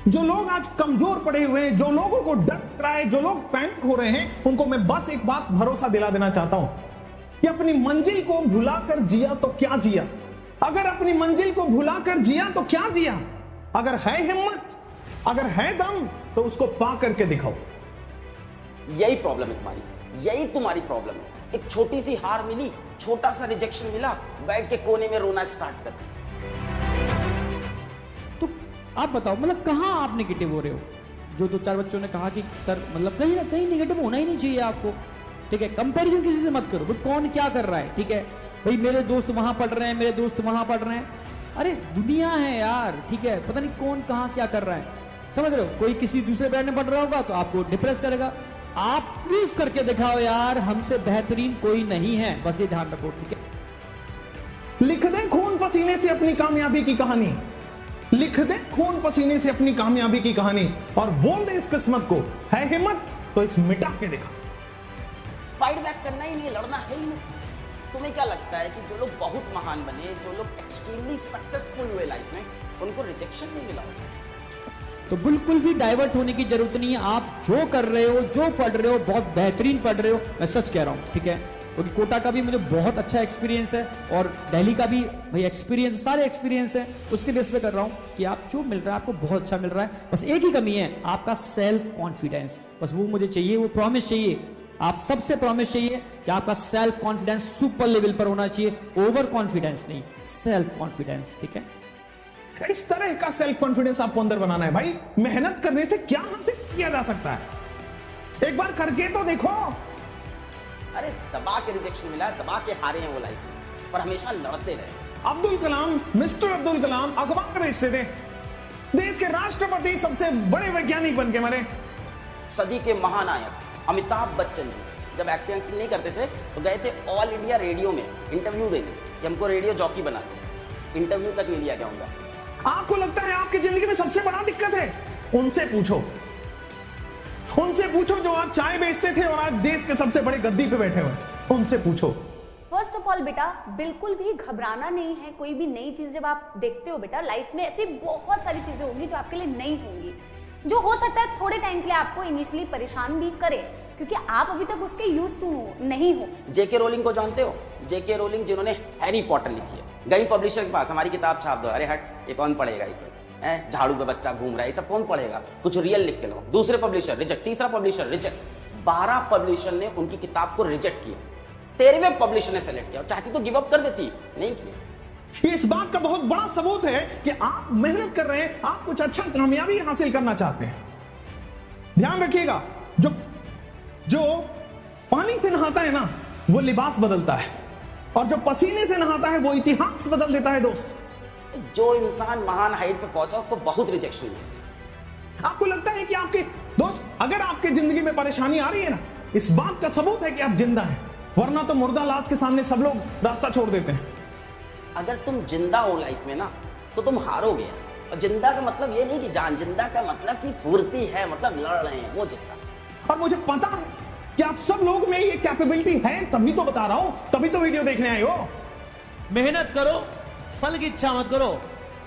जो लोग आज कमजोर पड़े हुए हैं, जो लोगों को डर लग रहा है, जो लोग पैनिक हो रहे हैं, उनको मैं बस एक बात भरोसा दिला देना चाहता हूं कि अपनी मंजिल को भुलाकर जिया तो क्या जिया। अगर अपनी मंजिल को भुलाकर जिया तो क्या जिया। अगर है हिम्मत, अगर है दम, तो उसको पा करके दिखाओ। यही प्रॉब्लम है तुम्हारी, यही तुम्हारी प्रॉब्लम है। एक छोटी सी हार मिली, छोटा सा रिजेक्शन मिला, बैठ के कोने में रोना स्टार्ट कर। तो आप बताओ, मतलब कहाँ आप नेगेटिव हो रहे हो? जो 2-4 बच्चों ने कहा कि सर मतलब कहीं ना कहीं नेगेटिव होना ही नहीं चाहिए आपको, ठीक है। कंपैरिजन किसी से मत करो, भाई कौन क्या कर रहा है, ठीक है। भाई मेरे दोस्त वहां पढ़ रहे हैं, मेरे दोस्त वहां पढ़ रहे हैं, अरे दुनिया है यार, ठीक है। पता नहीं कौन कहाँ क्या कर रहा है, समझ रहे हो। कोई किसी दूसरे ब्रांड में पढ़ रहा होगा तो आपको डिप्रेस करेगा। आप प्रूफ करके दिखाओ यार, हमसे बेहतरीन कोई नहीं है, बस ये ध्यान रखो, ठीक है। लिख दे खून पसीने से अपनी कामयाबी की कहानी, लिख दे खून पसीने से अपनी कामयाबी की कहानी, और बोल दे इस किस्मत को, है हिम्मत तो इस मिटा के दिखा। फाइट बैक करना ही नहीं, लड़ना है ही नहीं। तुम्हें क्या लगता है कि जो लोग बहुत महान बने, जो लोग एक्सट्रीमली सक्सेसफुल हुए लाइफ में, उनको रिजेक्शन नहीं मिला होगा? तो बिल्कुल भी डाइवर्ट होने की जरूरत नहीं है। आप जो कर रहे हो, जो पढ़ रहे हो, बहुत बेहतरीन पढ़ रहे हो, मैं सच कह रहा हूं, ठीक है। क्योंकि कोटा का भी मुझे बहुत अच्छा एक्सपीरियंस है और दिल्ली का भी भाई एक्सपीरियंस, सारे एक्सपीरियंस है, उसके बेस पे कर रहा हूं कि आप जो मिल रहा है आपको बहुत अच्छा मिल रहा है। बस एक ही कमी है, आपका सेल्फ कॉन्फिडेंस, बस वो मुझे चाहिए, वो प्रॉमिस चाहिए। आप सबसे प्रॉमिस चाहिए कि आपका सेल्फ कॉन्फिडेंस सुपर लेवल पर होना चाहिए, ओवर कॉन्फिडेंस नहीं, सेल्फ कॉन्फिडेंस, ठीक है। इस तरह का सेल्फ कॉन्फिडेंस आपको अंदर बनाना है भाई। मेहनत करने से क्या हासिल किया जा सकता है, एक बार करके तो देखो। अरे दबा के रिजेक्शन मिला है, दबा के हारे हैं वो लाइफ में, पर हमेशा लड़ते रहे। अब्दुल कलाम, मिस्टर अब्दुल कलाम अखबार बेचते थे, देश के राष्ट्रपति सबसे बड़े वैज्ञानिक बन के मरे। सदी के महानायक अमिताभ बच्चन जी जब एक्टिंग नहीं करते थे तो गए थे ऑल इंडिया रेडियो में इंटरव्यू देने कि हमको रेडियो जॉकी बना दो। इंटरव्यू तक नहीं लिया गया उनका। आपको लगता है आपकी जिंदगी में सबसे बड़ा दिक्कत है? उनसे पूछो, उनसे पूछो जो आज चाय बेचते थे और आज देश के सबसे बड़े गद्दी पे बैठे हुए, उनसे पूछो। फर्स्ट ऑफ ऑल बेटा, बिल्कुल भी घबराना नहीं है। कोई भी नई चीज जब आप देखते हो बेटा, लाइफ में ऐसी बहुत सारी चीजें होंगी जो आपके लिए नई होंगी, जो हो सकता है थोड़े टाइम के लिए आपको इनिशियली परेशान भी करे, क्योंकि आप अभी तक उसके यूज टू नहीं हो। जेके रोलिंग को जानते हो? जेके रोलिंग जिन्होंने हैरी पॉटर लिखी है, गई पब्लिशर के पास हमारी किताब छाप दो। अरे हट, ये कौन पढ़ेगा इसे, झाड़ू पे बच्चा घूम रहा है, ये सब कौन पढ़ेगा, कुछ रियल लिख के लो। दूसरे पब्लिशर रिजेक्ट, तीसरा पब्लिशर रिजेक्ट, 12 पब्लिशर ने उनकी किताब को रिजेक्ट किया, 13वें पब्लिशर ने सेलेक्ट किया। चाहती तो गिव अप कर देती, नहीं किया। ये इस बात का बहुत बड़ा सबूत है कि आप मेहनत कर रहे हैं, आप कुछ अच्छा कामयाबी हासिल करना चाहते हैं। ध्यान रखिएगा, जो पानी से नहाता है ना, वो लिबास बदलता है, और जो पसीने से नहाता है वो इतिहास बदल देता है। दोस्त, जो इंसान महान हाइट पे पहुंचा उसको बहुत रिजेक्शन है। आपको लगता है कि आपके दोस्त, अगर आपके जिंदगी में परेशानी आ रही है ना, इस बात का सबूत है कि आप जिंदा हैं, वरना तो मुर्दा लाश के सामने सब लोग रास्ता छोड़ देते हैं। अगर तुम जिंदा हो लाइफ में ना, तो तुम हारोगे। और जिंदा का मतलब ये नहीं कि जान, जिंदा का मतलब कि फुर्ती है, मतलब लड़ रहे हैं, वो जिंदा। और मुझे पता है कि आप सब लोग में ये कैपेबिलिटी है, तभी तो बता रहा हूं, तभी तो वीडियो देखने आए हो। मेहनत करो, फल की इच्छा मत करो।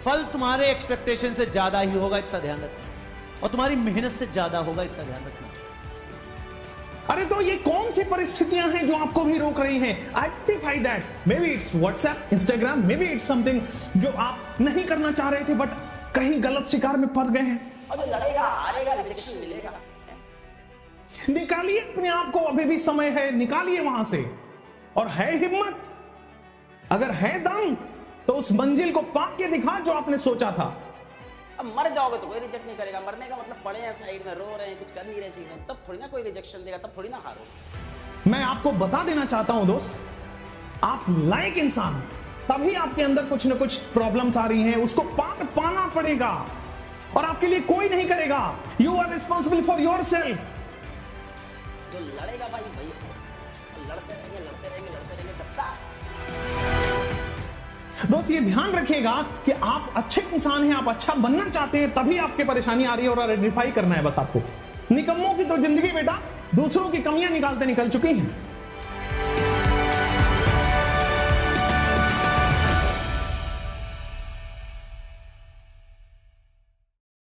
फल तुम्हारे एक्सपेक्टेशन से ज्यादा ही होगा, इतना ध्यान रखना, और तुम्हारी मेहनत से ज्यादा होगा, इतना ध्यान रखना। अरे तो ये कौन सी परिस्थितियां हैं जो आपको भी रोक रही हैं? Identify that. May be it's WhatsApp, Instagram, may be it's something जो आप नहीं करना चाह रहे थे, बट कहीं गलत शिकार में फंस गए हैं। और जो लड़ेगा हारेगा, रिजेक्शन मिलेगा। निकालिए अपने आप को, अभी भी समय है, निकालिए वहां से। और है हिम्मत, अगर है दम, तो उस मंजिल को पा के दिखा जो आपने सोचा था। अब मर जाओगे तो कोई रिजेक्ट नहीं करेगा। मरने का मतलब पड़े हैं साइड में, रो रहे हैं, कुछ कर नहीं रहे चीजें, तब थोड़ी ना कोई रिजेक्शन देगा, तब थोड़ी ना हारो। मैं आपको बता देना चाहता हूं दोस्त, आप लायक इंसान, तभी आपके अंदर कुछ ना कुछ प्रॉब्लम्स आ रही हैं, उसको पाना पड़ेगा, और आपके लिए कोई नहीं करेगा। You are responsible for yourself. जो लड़ेगा भाई लड़ते रहेंगे जब तक। दोस्त ये ध्यान रखिएगा कि आप अच्छे इंसान हैं, आप अच्छा बनना चाहते हैं, तभी आपकी परेशानी आ रही है, और आइडेंटिफाई करना है बस आपको। निकम्मों की तो जिंदगी बेटा दूसरों की कमियां निकालते निकल चुकी है।